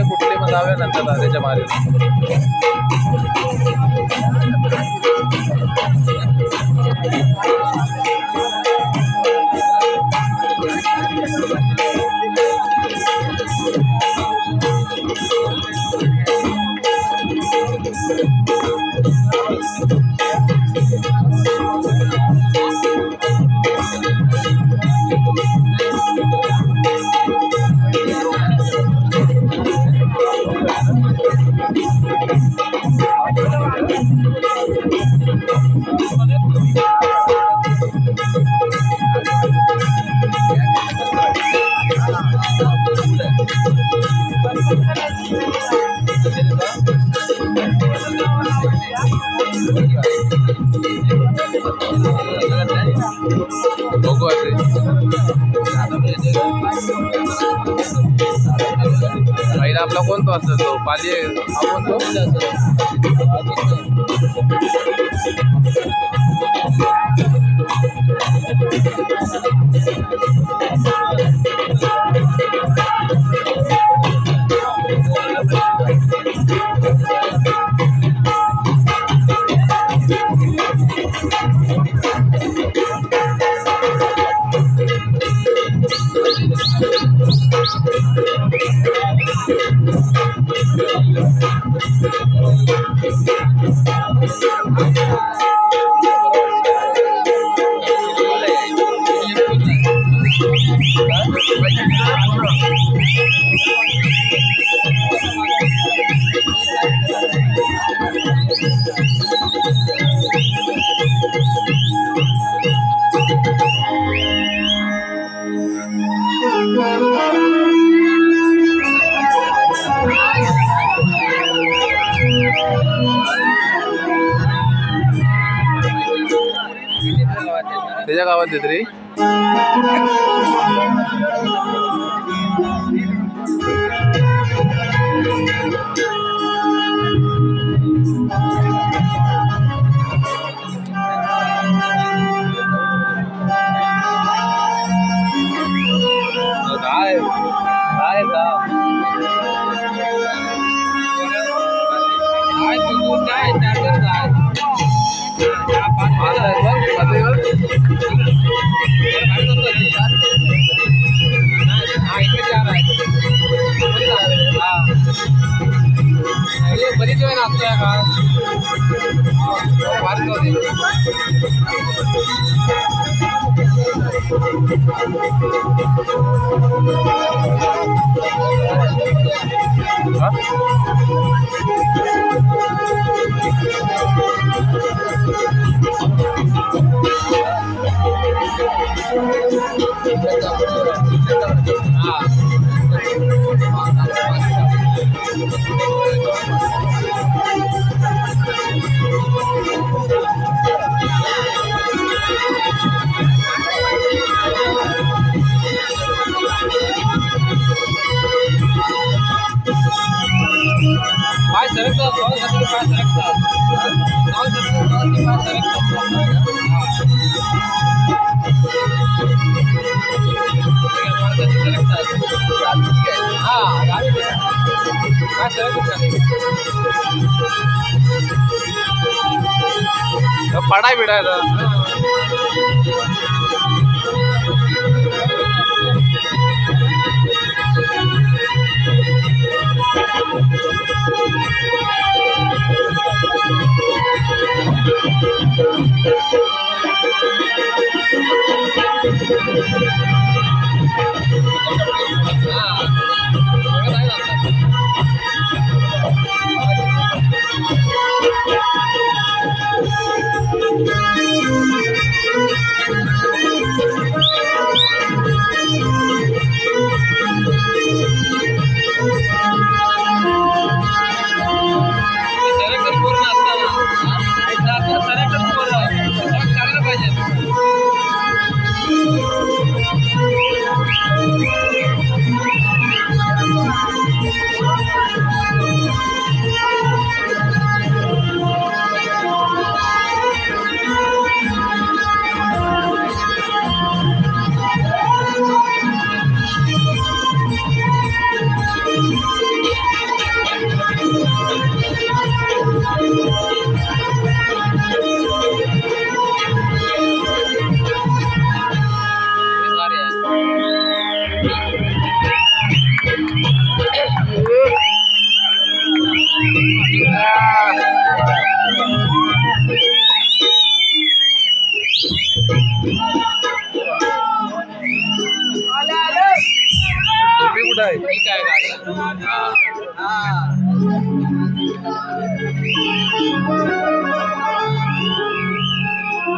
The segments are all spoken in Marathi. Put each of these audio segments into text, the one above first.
कुठले मग जावे नंतर त्याच्या मागे पहिला आपला कोणतो असतो तो पाली हा कोणतो त्याच्या गावात येत रे बरीच वेळ नाचतोय का पढ़ाई बिड़ा था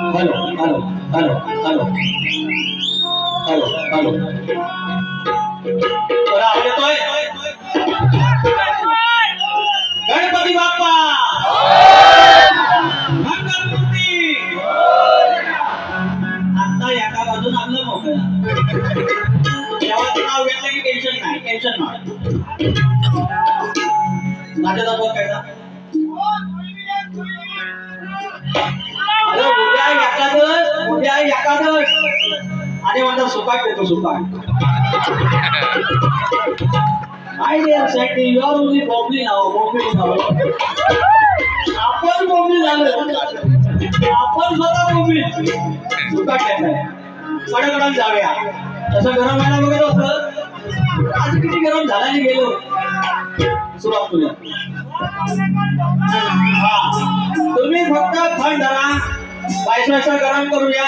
hello hello hello hello hello hello येतोय गणपती बाप्पा मंगलमूर्ती आता एका बाजून आपलं मोकळं देवाचं नाव घेतलं की टेन्शन नाही माझ्या दाखवा काय ना उद्या एकादश आणि म्हणतात सुकाट देतो सुकाट काय रे यार उदी बोंबली नाव आपण बोंबली झालं आपण स्वतः बोंबली सुकाट देताय कडकडन जाऊया तसं गरम व्हायला वगैरे होतं आज किती गरम झाल्याने गेलो सुरुवात करूया तुम्ही फक्त थंड धरा पैसा गरम करूया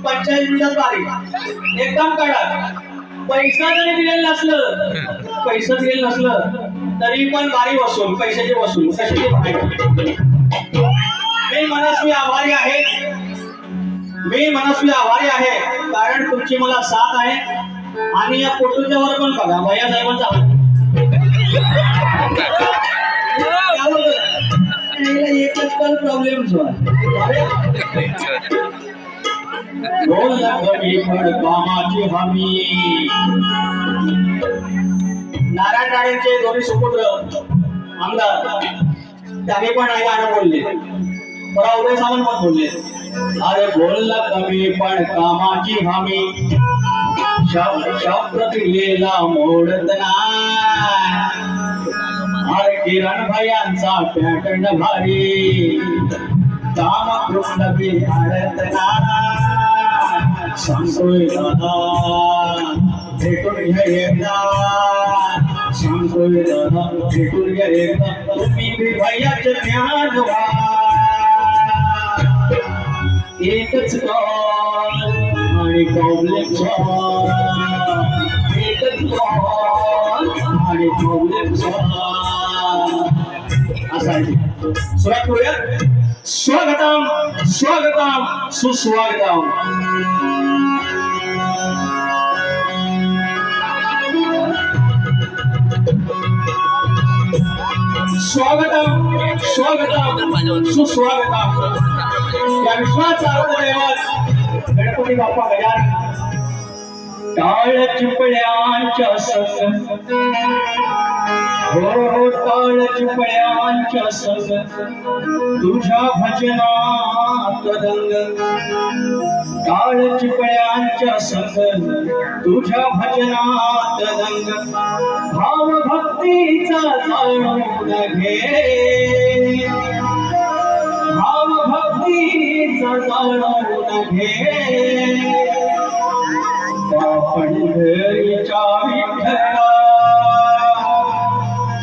45 मिनिटात बारी एकदम कडक पैसा जरी दिलेलं नसलं तरी पण बारी वसूल पैशाची वसूल कशाची बघायची मी मनस्वी आभारी आहे कारण तुमची मला साथ आहे आणि या फोटोच्यावर पण बघा भैया साहेबांचा एकच प्रॉब्लेम कामाची हमी नारायण राणेंचे दोन्ही सुपुत्र आमदार त्यांनी पण नाही गाणं बोलले मला उदय सामंत पण बोलले अरे बोलला कमी पण कामाची हमी शब्द दिलेला मोडत नाही अरे किरण भैयांचा पॅटर्न भारी काम कृष्ण बिहारत ना सांगतोय दादा भेटून घ्या एकदा सांगतोय दादा भेटून घ्या एकदा तुम्ही भैयाचे ज्ञान एकच कॉल आणि प्रॉब्लेम एकच कॉल आणि प्रॉब्लेम सुरुवात करूया स्वागतम स्वागतम सुस्वागतम स्वागतम स्वागतम सुस्वागतम या विश्वाचा दैवत गणपती बाप्पा गजानन टाळ चिपळ्यांच्या संग हो टाळ चिपळ्यांच्या संग तुझ्या भजनात रंग टाळ चिपळ्यांच्या संग तुझ्या भजनात रंग भाव भक्तीचा जाणून घे भाव भक्तीचा जाणून घे पंढरीच्या विठ्ठला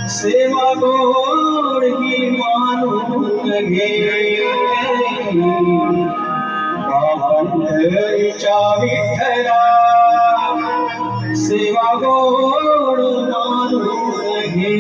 सेवा गोड ही मानून घे पंढरीच्या विठ्ठला सेवा गोड मानून घे.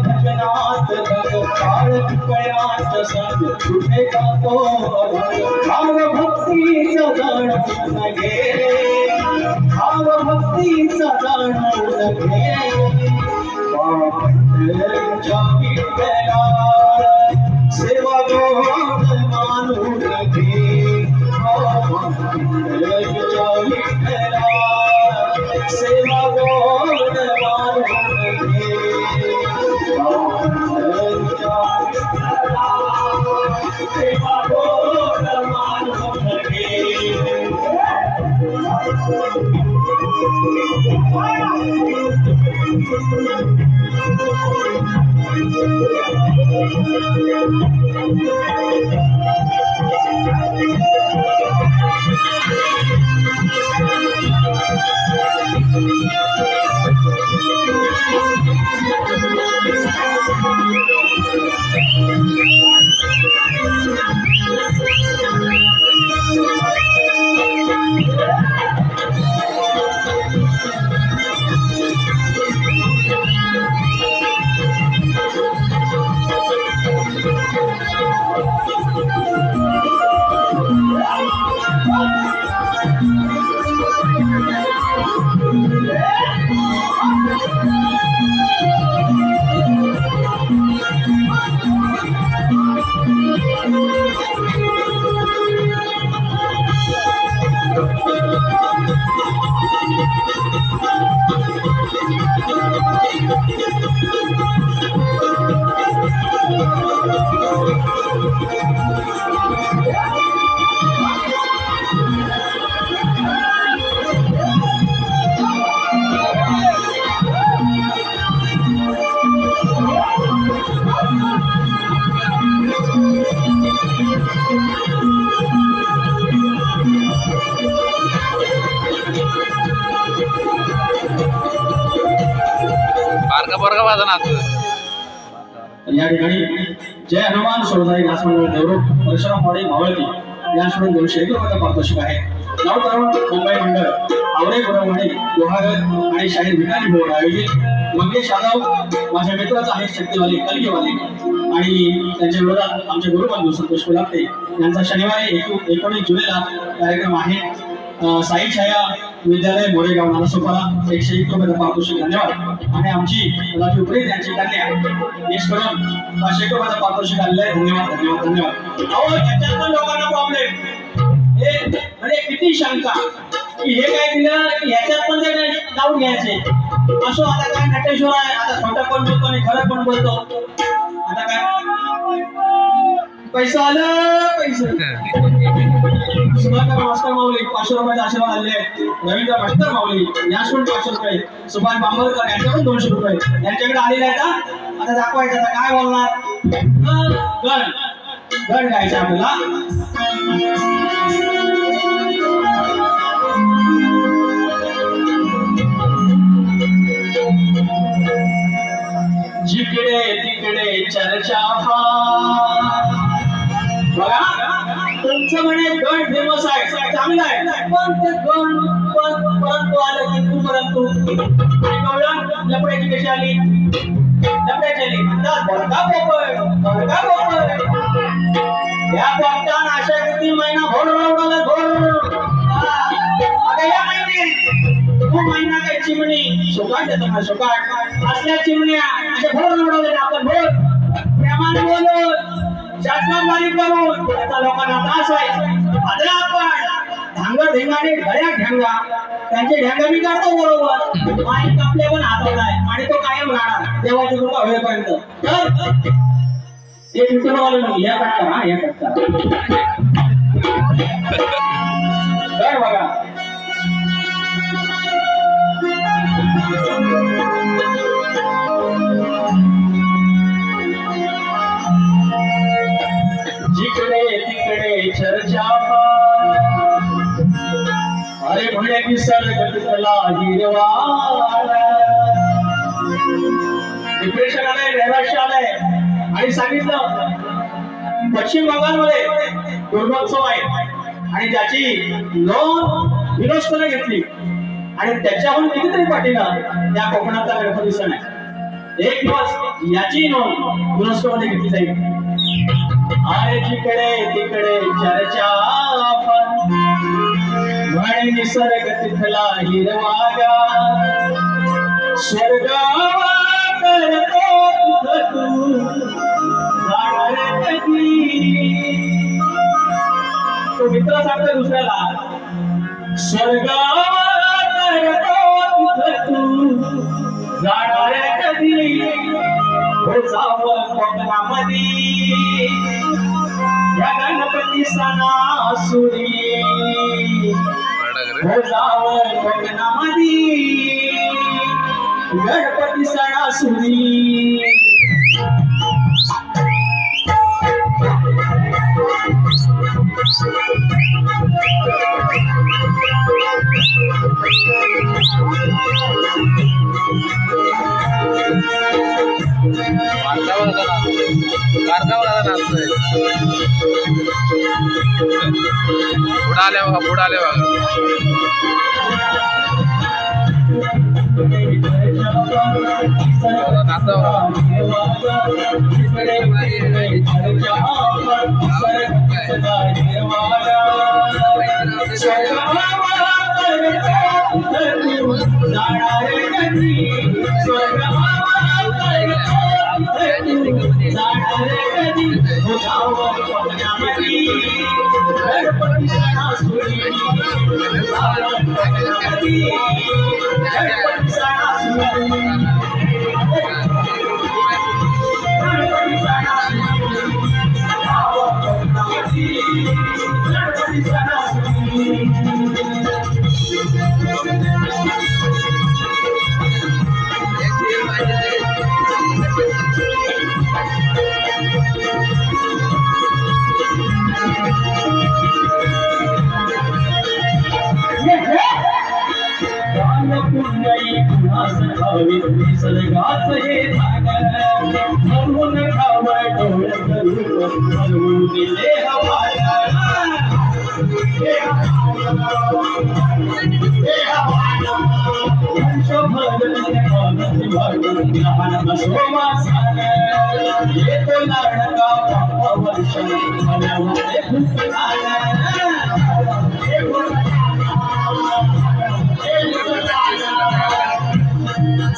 भजनात काळ पिपळ्याच्या संग कुठे गातो भाव भक्तीचा जाणून घे. भाव भक्तीचा जाणून घे. पंढरीच्या विठ्ठला सेवा गोड मानून घे. पंढरीच्या विठ्ठला सेवा गोड मानून घे. सेवा गोड मानून घे. या ठिकाणी जय हनुमान सोळसाई दास मंडळ देवरूख परशुरामवाडी मावळती यांकडून 200 रुपये पारितोषिक आहे. नवतरुण मुंबई मंडळ आवळे गुरवणी गुहागर आणि शाहीर भिकारी बोर्ड आयोजित मंगेश यादव माझ्या मित्राचा आहे शक्तीवाली कलगीवाली आणि त्यांच्या विरोधात आमचे गुरुबंधू संतोष कोल्हाटे यांचा शनिवारी 19 जुलैला कार्यक्रम आहे. साई छाया विद्यालय मोरेगाव नालासोपारा 101 रुपये पारितोषिक धन्यवाद. आणि आमची राजू प्रीत यांची कन्या यश करून 500 रुपये पारितोषिक आलेले आहे. धन्यवाद धन्यवाद धन्यवाद. अहो याच्यात पण लोकांना प्रॉब्लेम हे म्हणजे किती शंका की हे काय दिलं की ह्याच्यात पण ते जाऊन घ्यायचे असो. आता काय नटेश्वर आहे. आता खोटं कोण बोलतो आणि खरं कोण बोलतो. आता काय पैसा आलं पैसे सुधाकर मास्टर माऊली 500 रुपयाचे आशीर्वाद आले. रवींद्र मास्टर माऊली याकडून 500 रुपये. सुभाष बांबरकर यांच्याकडून 200 रुपये यांच्याकडे आलेले आहेत. आता दाखवायचं आता काय बोलणार. गण गण गायचं आपल्याला. जिकडे तिकडे चर्चा बघा तुमचं म्हणे गण फेमस आहे चांगलं आहे पण ते गण परंतु आलं की तू परंतु लपड्याची कशी आली. लपड्याची आली म्हणतात बडका पोपट या पोपटान अशा किती महिना भोर रवडलं भोर. आता या महिन्यात तो महिना काय चिमणी सुकाट येतं ना सुकाट असल्या चिमण्या अशा भोर रवडले आपण भोर प्रेमाने बोलून शासनाद्वारे करून त्याचा लोकांना त्रास आहे. आता आपण धांगर धिंगाने गळ्या ढेंगा त्यांचे ढेंगा मी काढतो बरोबर. माईक आपल्या पण हातात आहे आणि तो कायम राहणार देवाची कृपा होईपर्यंत. तर एक मित्र या कट करा या कट करा. बघा अरे म्हणे निसर्ग तिथला हिरवाडा. डिप्रेशन आलंय, नैराश्य आलंय आणि सांगितलं पश्चिम बंगालमध्ये दुर्गोत्सव आहे आणि त्याची नोंद युनेस्कोने घेतली आणि त्याच्याहून कितीतरी पाठीनं त्या कोकणातला गणपती सण आहे. एक दिवस याची नोंद युनेस्कोमध्ये घेतली जाईल. अरे जिकडे तिकडे चर्चा म्हणे निसर्ग तिथला हिरवागा. स्वर्गावा करतो तू जाणार कधी. तो मित्र सांगतो दुसऱ्याला स्वर्गावा करतो तू जाणार कधी. हो जावं कोकणामध्ये या गणपती सणासुदी. हो जावं कोकणामध्ये गणपती सणासुदी. बुडाले बघा, बुडाले बघा. निसर्गाच हे म्हणून खावं डोळ करून देह येतो लाडका वर्ष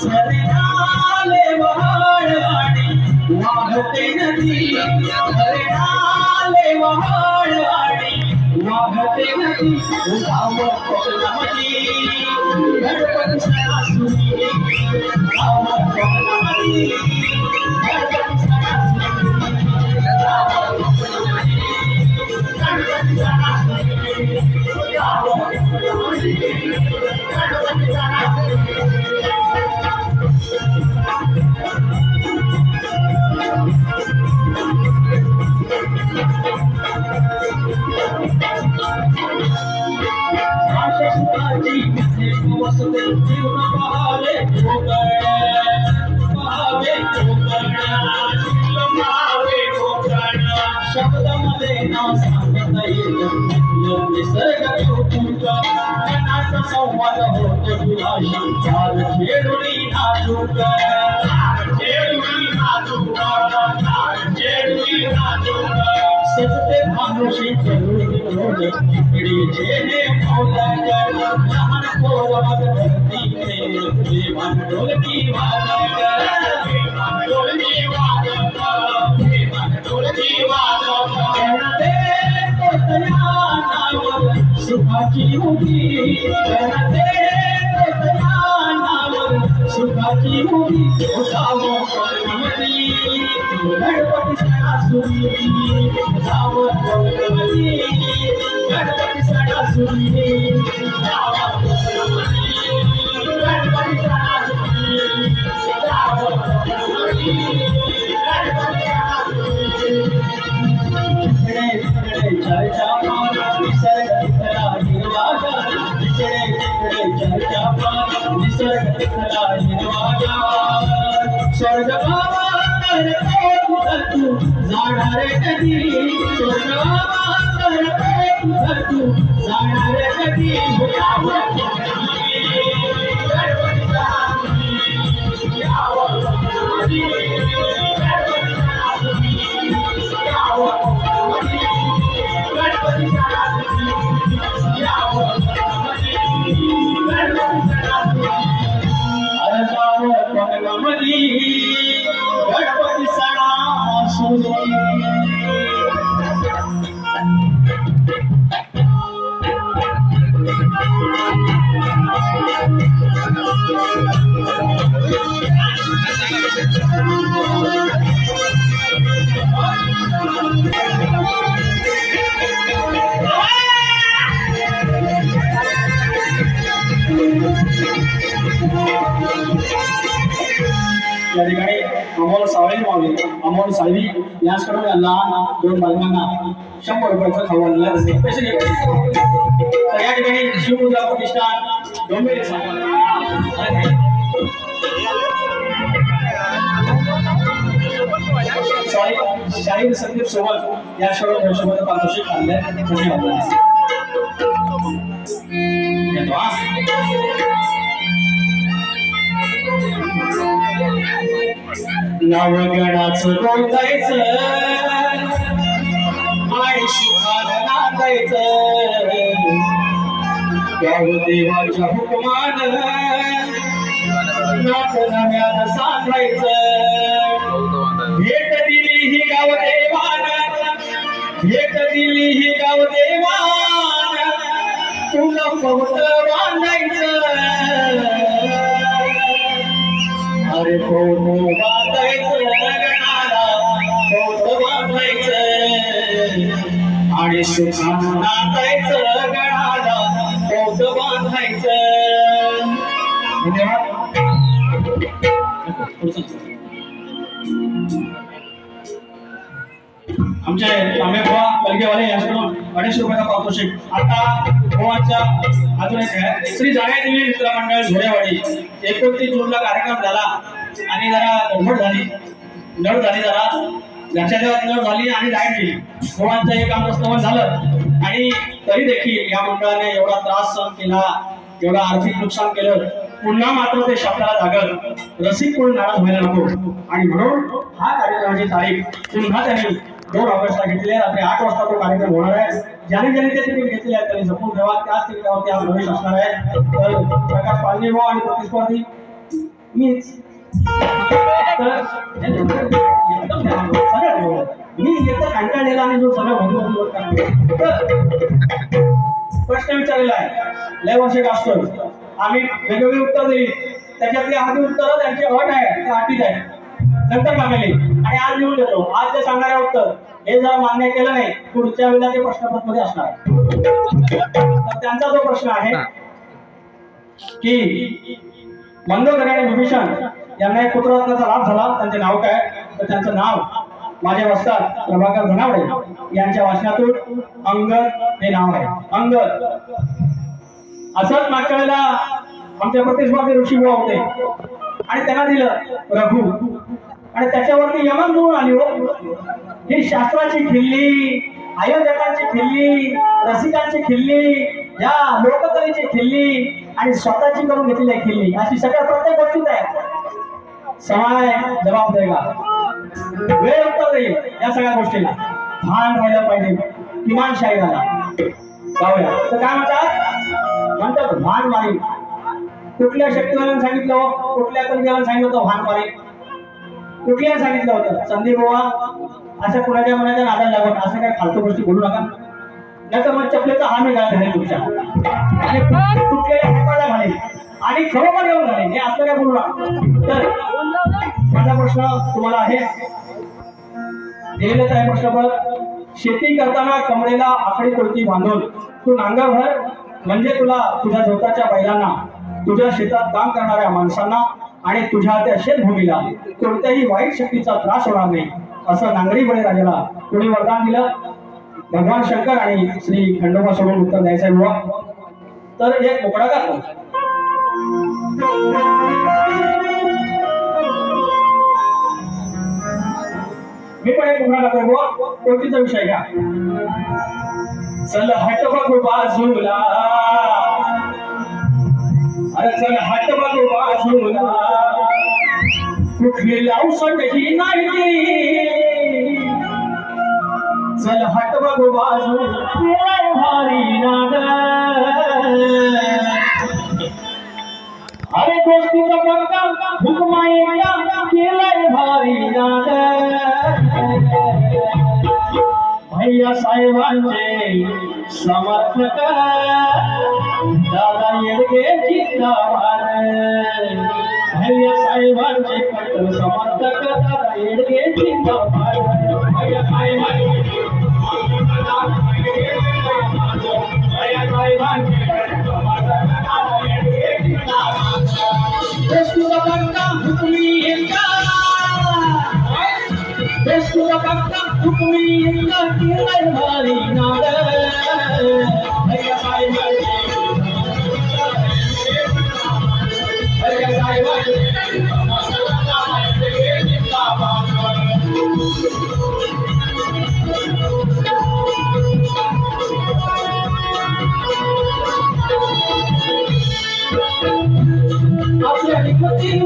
झरणाले वहाळवाडी वाहते नदी. झरणाले वहाळवाडी वाहते नदी. गावं कोकणामध्ये गणपती सणासुदी. गावं कोकणामध्ये गणपती सणासुदी. गावं कोकणामध्ये गणपती सणासुदी. गावं कोकणामध्ये गणपती सणासुदी. शब्दामध्ये ना सांगता येत निसर्ग संवाद होतो तुला शंकर खेळुनी नाचूक. सजते मानुषी करुणी इकडे हे मौलागर. लहान पोरग धरती देवान ढोलकी वाजगर. ढोलकी वाजगर, ढोलकी वाजगर. नावर सुखाची मुठी. सुखाची मुठी. जावं कोकणामध्ये गणपती सणासुदी. जावं कोकणामध्ये गणपती सणासुदी. जावं कोकणामध्ये गणपती सणासुदी. जावं कोकणामध्ये गणपती सणासुदी. जिकडे तिकडे चर्चा निसर्ग तिथला हिरवागा. जिकडे स्वर्ग जाणार कधी तू जाणार कधी गणपती सणा या ठिकाणी अमोल साळवी याचकडून लहान दोन बालकांना 100 रुपयाचं खाऊ आणलं पैसे घेतले. तर या ठिकाणी शिवपूजा प्रतिष्ठान डोंबिवली शाहीर संदीप सोबत याचकडून 200 रुपये पारितोषिक आणले. नवगणाचं बोलायचं आणि सुखानं नांदायचं देवाच्या हुकमानं नाथ नव्यानं सांगायचं. भेट दिली ही गावदेवानं भेट दिली ही गावदेवानं तुला पवत बांधायचं. अरे फोटो बांधायचं गणाला फोटो बांधायचं आणि सुखानं नांदायचं गणाला फोटो बांधायचं. आमचे आंबे बुवा बलगेवाले यांच्याकडून 250 रुपयाचा पारितोषिक. आता गोवाच्या अजून एक आहे श्री जाण्यादेवी मित्र मंडळ झोडेवाडी. 29 जूनला कार्यक्रम झाला आणि जरा गडबड झाली नळ झाली जरा लक्षात नळ झाली आणि लाईट गेली. गोवांचं हे काम प्रस्तावन झालं आणि तरी देखील या मंडळाने एवढा त्रास सहन केला एवढं आर्थिक नुकसान केलं. पुन्हा मात्र ते शब्दाला लागल रसिक कोण नाराज व्हायला नको आणि म्हणून हा कार्यक्रमाची तारीख पुन्हा त्यांनी 2 ऑगस्टला घेतली आहे. रात्री 8 वाजता तो कार्यक्रम होणार आहे. ज्याने ज्याने ते तिकीट घेतले आहे त्यांनी जपून ठेवा. त्याच तिकिटावरती आज प्रवेश असणार आहे. तर प्रकाश पालने भाऊ आणि प्रतिस्पर्धी मीच मी एकदा कंटाळलेला आणि जो सगळं भंग प्रश्न विचारलेला आहे लय वर्ष असतो. आम्ही वेगवेगळी उत्तर दिली त्याच्यातली आधी उत्तर त्यांची अट आहे त्या अटीत आहे नंतर मागली आणि आज लिहून देतो. आज ते सांगणारे उत्तर हे जर मान्य केलं नाही पुढच्या वेळेला ते प्रश्नपत्रामध्ये असणार. तर त्यांचा जो प्रश्न आहे की मंदोदरी आणि विभीषण यांना एक पुत्ररत्नाचा लाभ झाला. त्यांचे नाव काय तर त्यांचं नाव माझे वस्ताद प्रभाकर धनावडे यांच्या वाचनातून अंगद हे नाव आहे. अंगद असंच मागच्या वेळेला आमच्या प्रतिस्पर्धी ऋषीबुवा होते आणि त्यांना दिलं रघु आणि त्याच्यावरती यमन जुळून आली हो. ही शास्त्राची खिल्ली आयोजकांची खिल्ली रसिकांची खिल्ली या लोककलेची खिल्ली आणि स्वतःची करून घेतलेली आहे खिल्ली अशी सगळ्या प्रत्येक गोष्टीत आहे. समय जबाब देगा वेळ उत्तर देईल या सगळ्या गोष्टीला. भान राहिलं पाहिजे किमान शाहिराला गाऊया. तर काय म्हणतात भान मारी. कुठल्या शक्तीवाल्यानं सांगितलं कुठल्या कलगीवाल्यानं सांगितलं होतं भान मारी कुठल्या सांगितलं होतं. संदीप बुवा असं कुणाच्या मनाच्या नादाला लागून असं काही फालतू गोष्टी बोलू नका नाही तर मग चपलेचा हा मी गळा घालेल तुमच्या आणि कुठल्या हाताला घालेल आणि खरोखर घेऊन घालेल हे असं काय बोलू नका. तर माझा प्रश्न तुम्हाला आहे दिलेलाच आहे प्रश्न. पण शेती करताना कमरेला आकडी कोणती बांधून तू नांगर भर म्हणजे तुला तुझ्या झोताच्या बैलांना तुझ्या शेतात काम करणाऱ्या माणसांना आणि तुझ्या त्या शेतभूमीला कोणत्याही वाईट शक्तीचा त्रास होणार नाही असं नांगरी बळीराजाला कोणी वरदान दिलं. भगवान शंकर आणि श्री खंडोबा सोडून उत्तर द्यायचं आहे. तर एक मोकळा का मी पण एक उन्हाळा करतो कोणतीचा विषय घ्या. चल हट बघू बाजूला, अरे चल हट बघू बाजूला, कुठली लावसट ही नाही. चल हट बघू बाजूला, भारी नाद, अरे दोस्तीचा पक्का हुकमाईला केलाय भारी नाद. भैया साहेबांचे समर्थक दादा येडगे जिंदाबाद. भैया साहेबांचे कट्टर समर्थक दादा येडगे जिंदाबाद. भैया साहेबांचे भैया साहेबांचे दोस्तीचा पक्का हुकमीला, दोस्तीचा पक्का हुकमीला केलाय भारी नाद. भैया साहेबांचे भैया साहेबांचे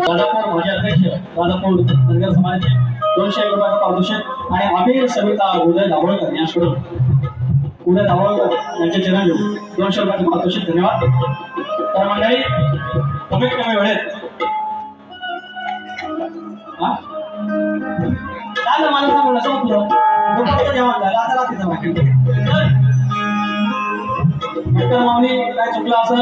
राजापूर माजी अध्यक्ष राजापूर धनगर समाजाचे 200 रुपयाचं पारितोषिक आणि अभिनय सविता उदय दाभोळकर यांच्याकडून उदय दाभोळकर यांचे चरण घेऊन 200 रुपयाचं पारितोषिक. धन्यवाद. तर मंडळी कमीत कमी वेळेत काय मला सांगू नसं दुपारचं जेवण झालं आता रात्रीचं बाकी मावणी काय चुकलं असं